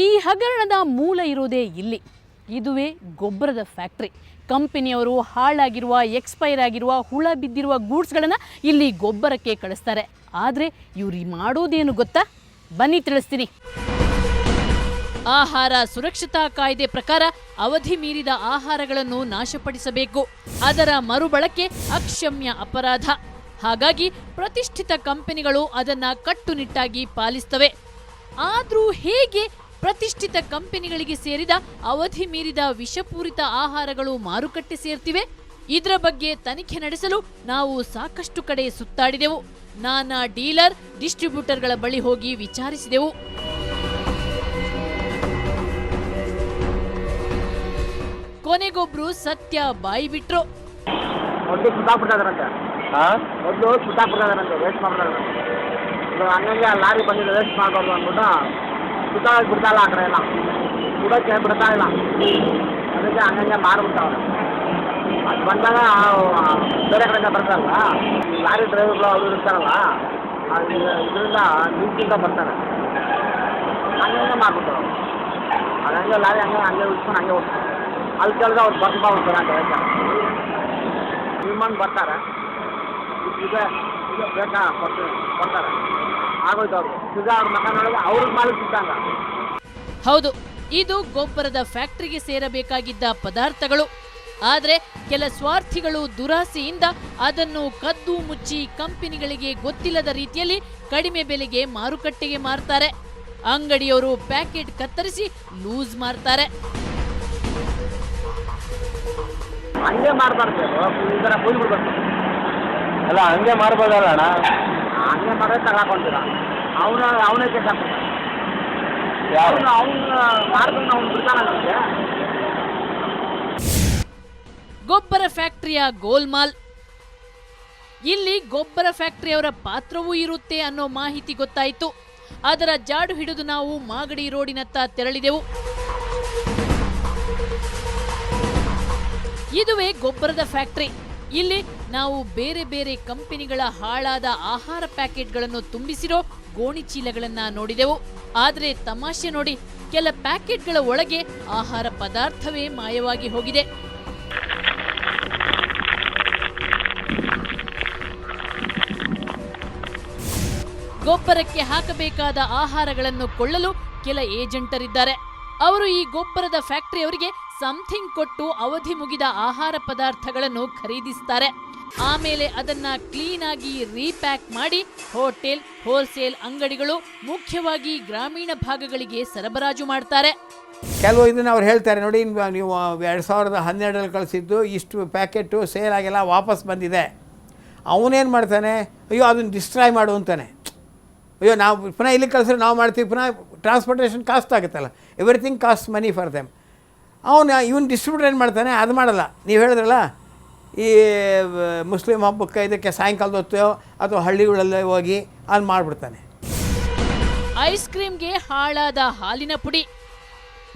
ಈ ಹಗರಣದ ಮೂಲ ಇರೋದೇ ಇಲ್ಲಿ. ಇದುವೇ ಗೊಬ್ಬರದ ಫ್ಯಾಕ್ಟ್ರಿ. ಕಂಪನಿಯವರು ಹಾಳಾಗಿರುವ, ಎಕ್ಸ್ಪೈರ್ ಆಗಿರುವ, ಹುಳ ಬಿದ್ದಿರುವ ಗೂಡ್ಸ್ಗಳನ್ನು ಇಲ್ಲಿ ಗೊಬ್ಬರಕ್ಕೆ ಕಳಿಸ್ತಾರೆ. ಆದರೆ ಇವ್ರು ಮಾಡೋದೇನು ಗೊತ್ತಾ? ಬನ್ನಿ ತಿಳಿಸ್ತೀನಿ. ಆಹಾರ ಸುರಕ್ಷತಾ ಕಾಯ್ದೆ ಪ್ರಕಾರ ಅವಧಿ ಮೀರಿದ ಆಹಾರಗಳನ್ನು ನಾಶಪಡಿಸಬೇಕು. ಅದರ ಮರುಬಳಕೆ ಅಕ್ಷಮ್ಯ ಅಪರಾಧ. ಹಾಗಾಗಿ ಪ್ರತಿಷ್ಠಿತ ಕಂಪನಿಗಳು ಅದನ್ನು ಕಟ್ಟುನಿಟ್ಟಾಗಿ ಪಾಲಿಸ್ತವೆ. ಆದರೂ ಹೇಗೆ ಪ್ರತಿಷ್ಠಿತ ಕಂಪನಿಗಳಿಗೆ ಸೇರಿದ ಅವಧಿ ಮೀರಿದ ವಿಷಪೂರಿತ ಆಹಾರಗಳು ಮಾರುಕಟ್ಟೆ ಸೇರ್ತಿವೆ? ಇದರ ಬಗ್ಗೆ ತನಿಖೆ ನಡೆಸಲು ನಾವು ಸಾಕಷ್ಟು ಕಡೆ ಸುತ್ತಾಡಿದೆವು. ನಾನಾ ಡೀಲರ್, ಡಿಸ್ಟ್ರಿಬ್ಯೂಟರ್ಗಳ ಬಳಿ ಹೋಗಿ ವಿಚಾರಿಸಿದೆವು. ಕೊನೆಗೊಬ್ರು ಸತ್ಯ ಬಾಯಿ ಬಿಟ್ರು. ಲಾರಿ ಬಂದಿದೆ, ವೇಸ್ಟ್ ಮಾಡಬಾರ್ದು ಅಂದ್ಬಿಟ್ಟು ಸುತ್ತಾಗಿ ಬಿಡ್ತಾಯಿಲ್ಲ. ಆ ಕಡೆ ಎಲ್ಲ ಸುಡೋಕ್ಕೆ ಬಿಡ್ತಾ ಇಲ್ಲ. ಅದಕ್ಕೆ ಹಂಗಂಗೆ ಮಾರ್ಬಿಡ್ತಾವೆ. ಅದು ಬಂದಾಗ ಬೇರೆ ಕಡೆಯಿಂದ ಬರ್ತಾರಲ್ಲ, ಲಾರಿ ಡ್ರೈವರ್ಗಳು ಅವರು ಇರ್ತಾರಲ್ಲ, ಇದರಿಂದ ನಿಂತಿಂದ ಬರ್ತಾರೆ, ಹಂಗೆ ಮಾರ್ಬಿಡ್ತಾವೆ. ಅದು ಹಂಗೆ ಲಾರಿ ಹಂಗೆ ಉಳಿಸ್ಕೊಂಡು ಹಂಗೆ ಹೋಗ್ತಾರೆ. ಅಲ್ಲಿ ಕೇಳಿದ್ರೆ ಅವ್ರು ಬರ್ತಾ ಹೋಗ್ತಾರೆ ಅಂತ ಹೇಳ್ತಾರೆ. ನಿಮ್ಮಂಗೆ ಬರ್ತಾರೆ, ಇದೆ ಬೇಕಾ ಕೊಡ್ತಾರೆ, ಆಗೋಯ್ತು ಅವ್ರಿಗೆ. ಈಗ ಅವ್ರ ಮಕ್ಕ ನೋಡಿದ್ರೆ ಅವ್ರಿಗೆ ಮಾಲಿಕ್ ಸಿಗ್ತಾಂಗ. ಹೌದು, ಇದು ಗೊಬ್ಬರದ ಫ್ಯಾಕ್ಟರಿಗೆ ಸೇರಬೇಕಾಗಿದ್ದ ಪದಾರ್ಥಗಳು. ಆದರೆ ಕೆಲ ಸ್ವಾರ್ಥಿಗಳು ದುರಾಸೆಯಿಂದ ಅದನ್ನು ಕದ್ದು ಮುಚ್ಚಿ ಕಂಪನಿಗಳಿಗೆ ಗೊತ್ತಿಲ್ಲದ ರೀತಿಯಲ್ಲಿ ಕಡಿಮೆ ಬೆಲೆಗೆ ಮಾರುಕಟ್ಟೆಗೆ ಮಾರ್ತಾರೆ. ಅಂಗಡಿಯವರು ಪ್ಯಾಕೆಟ್ ಕತ್ತರಿಸಿ ಲೂಸ್ ಮಾರ್ತಾರೆ. ಹಂಗೆ ಮಾರ್ಬಾರ್ದು, ಈ ಥರ ಬಿಡ್ಬೇಕು. ಅಲ್ಲ, ಹಂಗೆ ಮಾರ್ಬೋದಲ್ಲ ಅಣ್ಣ. ಹಂಗೆ ಮಾಡೋದು ತಗೊಂಡಿರ ಅವನೇ ಕೆಲಸ ಮಾರ್ಕೊಂಡು ಅವ್ನು ಬಿಡ್ತಾನ. ನಮಗೆ ಗೊಬ್ಬರ ಫ್ಯಾಕ್ಟರಿಯ ಗೋಲ್ಮಾಲ್. ಇಲ್ಲಿ ಗೊಬ್ಬರ ಫ್ಯಾಕ್ಟರಿಯವರ ಪಾತ್ರವೂ ಇರುತ್ತೆ ಅನ್ನೋ ಮಾಹಿತಿ ಗೊತ್ತಾಯಿತು. ಅದರ ಜಾಡು ಹಿಡಿದು ನಾವು ಮಾಗಡಿ ರೋಡಿನತ್ತ ತೆರಳಿದೆವು. ಇದುವೇ ಗೊಬ್ಬರದ ಫ್ಯಾಕ್ಟರಿ. ಇಲ್ಲಿ ನಾವು ಬೇರೆ ಬೇರೆ ಕಂಪನಿಗಳ ಹಾಳಾದ ಆಹಾರ ಪ್ಯಾಕೆಟ್ಗಳನ್ನು ತುಂಬಿಸಿರೋ ಗೋಣಿ ಚೀಲಗಳನ್ನ ನೋಡಿದೆವು. ಆದರೆ ತಮಾಷೆ ನೋಡಿ, ಕೆಲ ಪ್ಯಾಕೆಟ್ಗಳ ಒಳಗೆ ಆಹಾರ ಪದಾರ್ಥವೇ ಮಾಯವಾಗಿ ಹೋಗಿದೆ. ಗೊಬ್ಬರಕ್ಕೆ ಹಾಕಬೇಕಾದ ಆಹಾರಗಳನ್ನು ಕೊಳ್ಳಲು ಕೆಲ ಏಜೆಂಟರಿದ್ದಾರೆ. ಅವರು ಈ ಗೊಬ್ಬರದ ಫ್ಯಾಕ್ಟರಿಯವರಿಗೆ ಸಮಥಿಂಗ್ ಕೊಟ್ಟು ಅವಧಿ ಮುಗಿದ ಆಹಾರ ಪದಾರ್ಥಗಳನ್ನು ಖರೀದಿಸುತ್ತಾರೆ. ಆಮೇಲೆ ಅದನ್ನ ಕ್ಲೀನ್ ಆಗಿ ರೀಪ್ಯಾಕ್ ಮಾಡಿ ಹೋಟೆಲ್, ಹೋಲ್ಸೇಲ್ ಅಂಗಡಿಗಳು, ಮುಖ್ಯವಾಗಿ ಗ್ರಾಮೀಣ ಭಾಗಗಳಿಗೆ ಸರಬರಾಜು ಮಾಡ್ತಾರೆ. ಕೆಲವು ಇದನ್ನು ಅವ್ರು ಹೇಳ್ತಾರೆ, ನೋಡಿ ನೀವು 2012 ಕಳಿಸಿದ್ದು ಇಷ್ಟು ಪ್ಯಾಕೆಟು ಸೇಲ್ ಆಗಿಲ್ಲ, ವಾಪಸ್ ಬಂದಿದೆ. ಅವನೇನು ಮಾಡ್ತಾನೆ, ಅಯ್ಯೋ ಅದನ್ನು ಡಿಸ್ಟ್ರಾಯ್ ಮಾಡು ಅಂತಾನೆ. ಅಯ್ಯೋ ನಾವು ಪುನಃ ಇಲ್ಲಿ ಕಳಿಸಿದ್ರೆ ನಾವು ಮಾಡ್ತೀವಿ, ಪುನಃ ಟ್ರಾನ್ಸ್ಪೋರ್ಟೇಷನ್ ಕಾಸ್ಟ್ ಆಗುತ್ತಲ್ಲ, everything cost money for them. ಇವನು ಡಿಸ್ಟ್ರಿಬ್ಯೂಟರ್ ಏನು ಮಾಡ್ತಾನೆ, ಅದು ಮಾಡಲ್ಲ. ನೀವು ಹೇಳಿದ್ರಲ್ಲ, ಈ ಮುಸ್ಲಿಂ ಹಬ್ಬಕ್ಕೆ ಇದಕ್ಕೆ ಸಾಯಂಕಾಲದ ಹೊತ್ತು ಅಥವಾ ಹಳ್ಳಿಗಳಲ್ಲೇ ಹೋಗಿ ಅಲ್ಲಿ ಮಾಡಿಬಿಡ್ತಾನೆ. ಐಸ್ ಕ್ರೀಮ್ಗೆ ಹಾಳಾದ ಹಾಲಿನ ಪುಡಿ.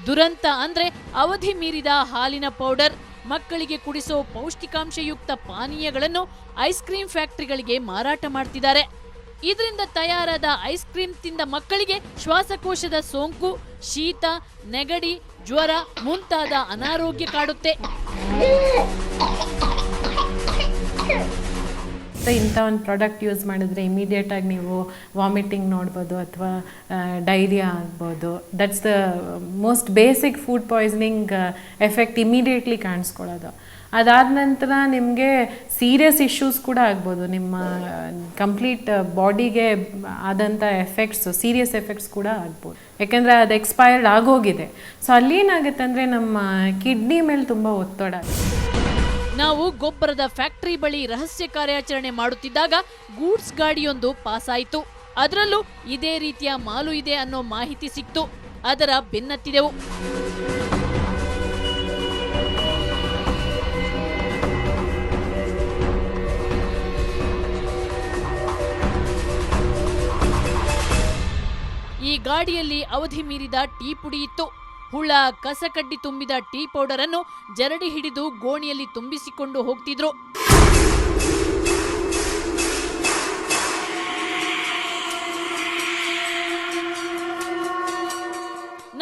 ದುರಂತ ಅಂದರೆ ಅವಧಿ ಮೀರಿದ ಹಾಲಿನ ಪೌಡರ್. ಮಕ್ಕಳಿಗೆ ಕುಡಿಸೋ ಪೌಷ್ಟಿಕಾಂಶಯುಕ್ತ ಪಾನೀಯಗಳನ್ನು ಐಸ್ ಕ್ರೀಮ್ ಫ್ಯಾಕ್ಟರಿಗಳಿಗೆ ಮಾರಾಟ ಮಾಡ್ತಿದ್ದಾರೆ. ಇದರಿಂದ ತಯಾರಾದ ಐಸ್ ಕ್ರೀಮ್ ತಿಂದ ಮಕ್ಕಳಿಗೆ ಶ್ವಾಸಕೋಶದ ಸೋಂಕು, ಶೀತ, ನೆಗಡಿ, ಜ್ವರ ಮುಂತಾದ ಅನಾರೋಗ್ಯ ಕಾಡುತ್ತೆ. ಇಂಥ ಒಂದು ಪ್ರಾಡಕ್ಟ್ ಯೂಸ್ ಮಾಡಿದ್ರೆ ಇಮಿಡಿಯೇಟಾಗಿ ನೀವು ವಾಮಿಟಿಂಗ್ ನೋಡ್ಬೋದು ಅಥವಾ ಡೈರಿಯಾ ಆಗ್ಬೋದು. That's the most basic food poisoning effect immediately ಕಾಣಿಸ್ಕೊಳ್ಳೋದು. ಅದಾದ ನಂತರ ನಿಮಗೆ ಸೀರಿಯಸ್ ಇಶ್ಯೂಸ್ ಕೂಡ ಆಗ್ಬೋದು. ನಿಮ್ಮ ಕಂಪ್ಲೀಟ್ ಬಾಡಿಗೆ ಆದಂಥ ಎಫೆಕ್ಟ್ಸ್, ಸೀರಿಯಸ್ ಎಫೆಕ್ಟ್ಸ್ ಕೂಡ ಆಗ್ಬೋದು. ಯಾಕೆಂದರೆ ಅದು ಎಕ್ಸ್ಪೈರ್ಡ್ ಆಗೋಗಿದೆ. ಸೊ ಅಲ್ಲೇನಾಗುತ್ತೆ ಅಂದರೆ ನಮ್ಮ ಕಿಡ್ನಿ ಮೇಲೆ ತುಂಬ ಒತ್ತಡ. ನಾವು ಗೊಬ್ಬರದ ಫ್ಯಾಕ್ಟರಿ ಬಳಿ ರಹಸ್ಯ ಕಾರ್ಯಾಚರಣೆ ಮಾಡುತ್ತಿದ್ದಾಗ ಗೂಡ್ಸ್ ಗಾಡಿಯೊಂದು ಪಾಸ್ ಆಯಿತು. ಅದರಲ್ಲೂ ಇದೇ ರೀತಿಯ ಮಾಲು ಇದೆ ಅನ್ನೋ ಮಾಹಿತಿ ಸಿಕ್ತು. ಅದರ ಬೆನ್ನತ್ತಿದೆವು. ಈ ಗಾಡಿಯಲ್ಲಿ ಅವಧಿ ಮೀರಿದ ಟೀ ಪುಡಿ ಇತ್ತು. ಹುಳ, ಕಸಕಡ್ಡಿ ತುಂಬಿದ ಟೀ ಪೌಡರ್ ಅನ್ನು ಜರಡಿ ಹಿಡಿದು ಗೋಣಿಯಲ್ಲಿ ತುಂಬಿಸಿಕೊಂಡು ಹೋಗ್ತಿದ್ರು.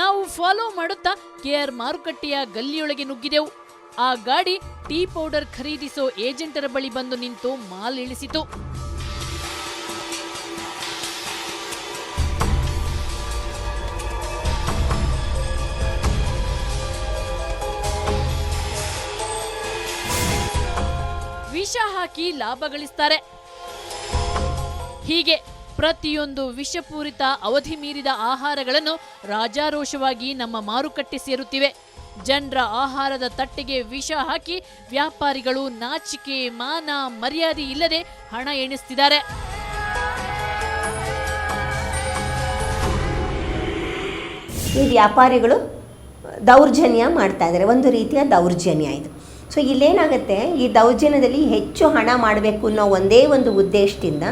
ನಾವು ಫಾಲೋ ಮಾಡುತ್ತಾ ಕೆಆರ್ ಮಾರುಕಟ್ಟೆಯ ಗಲ್ಲಿಯೊಳಗೆ ನುಗ್ಗಿದೆವು. ಆ ಗಾಡಿ ಟೀ ಪೌಡರ್ ಖರೀದಿಸೋ ಏಜೆಂಟರ ಬಳಿ ಬಂದು ನಿಂತು ಮಾಲ್ ಇಳಿಸಿತು. ವಿಷ ಹಾಕಿ ಲಾಭ ಗಳಿಸ್ತಾರೆ. ಹೀಗೆ ಪ್ರತಿಯೊಂದು ವಿಷಪೂರಿತ ಅವಧಿ ಮೀರಿದ ಆಹಾರಗಳನ್ನು ರಾಜಾರೋಷವಾಗಿ ನಮ್ಮ ಮಾರುಕಟ್ಟೆ ಸೇರುತ್ತಿವೆ. ಜನರ ಆಹಾರದ ತಟ್ಟೆಗೆ ವಿಷ ಹಾಕಿ ವ್ಯಾಪಾರಿಗಳು ನಾಚಿಕೆ ಮಾನ ಮರ್ಯಾದೆ ಇಲ್ಲದೆ ಹಣ ಎಣಿಸ್ತಿದ್ದಾರೆ. ಈ ವ್ಯಾಪಾರಿಗಳು ದೌರ್ಜನ್ಯ ಮಾಡ್ತಾ ಇದ್ದಾರೆ, ಒಂದು ರೀತಿಯ ದೌರ್ಜನ್ಯ ಇದು. ಸೊ ಇಲ್ಲೇನಾಗುತ್ತೆ, ಈ ದೌರ್ಜನ್ಯದಲ್ಲಿ ಹೆಚ್ಚು ಹಣ ಮಾಡಬೇಕು ಅನ್ನೋ ಒಂದೇ ಒಂದು ಉದ್ದೇಶದಿಂದ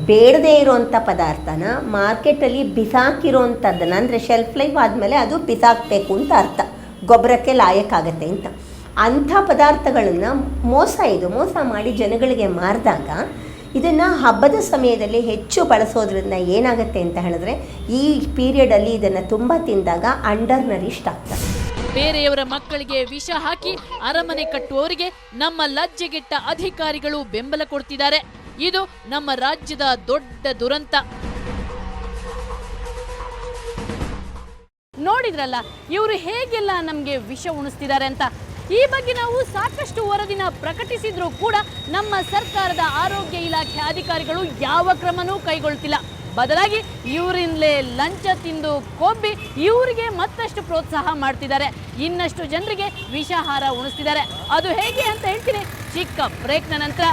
ಬೇಡದೇ ಇರೋವಂಥ ಪದಾರ್ಥನ ಮಾರ್ಕೆಟಲ್ಲಿ ಬಿಸಾಕಿರೋವಂಥದ್ದನ್ನು, ಅಂದರೆ ಶೆಲ್ಫ್ ಲೈಫ್ ಆದಮೇಲೆ ಅದು ಬಿಸಾಕಬೇಕು ಅಂತ ಅರ್ಥ, ಗೊಬ್ಬರಕ್ಕೆ ಲಾಯಕ್ಕಾಗತ್ತೆ ಅಂತ, ಅಂಥ ಪದಾರ್ಥಗಳನ್ನು ಮೋಸ ಮಾಡಿ ಜನಗಳಿಗೆ ಮಾರಿದಾಗ ಇದನ್ನು ಹಬ್ಬದ ಸಮಯದಲ್ಲಿ ಹೆಚ್ಚು ಬಳಸೋದ್ರಿಂದ ಏನಾಗುತ್ತೆ ಅಂತ ಹೇಳಿದ್ರೆ ಈ ಪೀರಿಯಡಲ್ಲಿ ಇದನ್ನು ತುಂಬ ತಿಂದಾಗ ಅಂಡರ್ ನರಿಷ್ಡ್ ಆಗ್ತಾರೆ. ಬೇರೆಯವರ ಮಕ್ಕಳಿಗೆ ವಿಷ ಹಾಕಿ ಅರಮನೆ ಕಟ್ಟುವವರಿಗೆ ನಮ್ಮ ಲಜ್ಜೆಗೆಟ್ಟ ಅಧಿಕಾರಿಗಳು ಬೆಂಬಲ ಕೊಡ್ತಿದ್ದಾರೆ. ಇದು ನಮ್ಮ ರಾಜ್ಯದ ದೊಡ್ಡ ದುರಂತ. ನೋಡಿದ್ರಲ್ಲ ಇವರು ಹೇಗೆಲ್ಲ ನಮಗೆ ವಿಷ ಉಣಿಸ್ತಿದ್ದಾರೆ ಅಂತ. ಈ ಬಗ್ಗೆ ನಾವು ಸಾಕಷ್ಟು ವರದಿನ ಪ್ರಕಟಿಸಿದ್ರೂ ಕೂಡ ನಮ್ಮ ಸರ್ಕಾರದ ಆರೋಗ್ಯ ಇಲಾಖೆ ಅಧಿಕಾರಿಗಳು ಯಾವ ಕ್ರಮನೂ ಕೈಗೊಳ್ತಿಲ್ಲ. ಬದಲಾಗಿ ಇವರಿಂದಲೇ ಲಂಚ ತಿಂದು ಕೊಬ್ಬಿ ಇವರಿಗೆ ಮತ್ತಷ್ಟು ಪ್ರೋತ್ಸಾಹ ಮಾಡ್ತಿದ್ದಾರೆ, ಇನ್ನಷ್ಟು ಜನರಿಗೆ ವಿಷಾಹಾರ ಉಣಿಸ್ತಿದ್ದಾರೆ. ಅದು ಹೇಗೆ ಅಂತ ಹೇಳ್ತೀನಿ ಚಿಕ್ಕ ಬ್ರೇಕ್ನ ನಂತರ.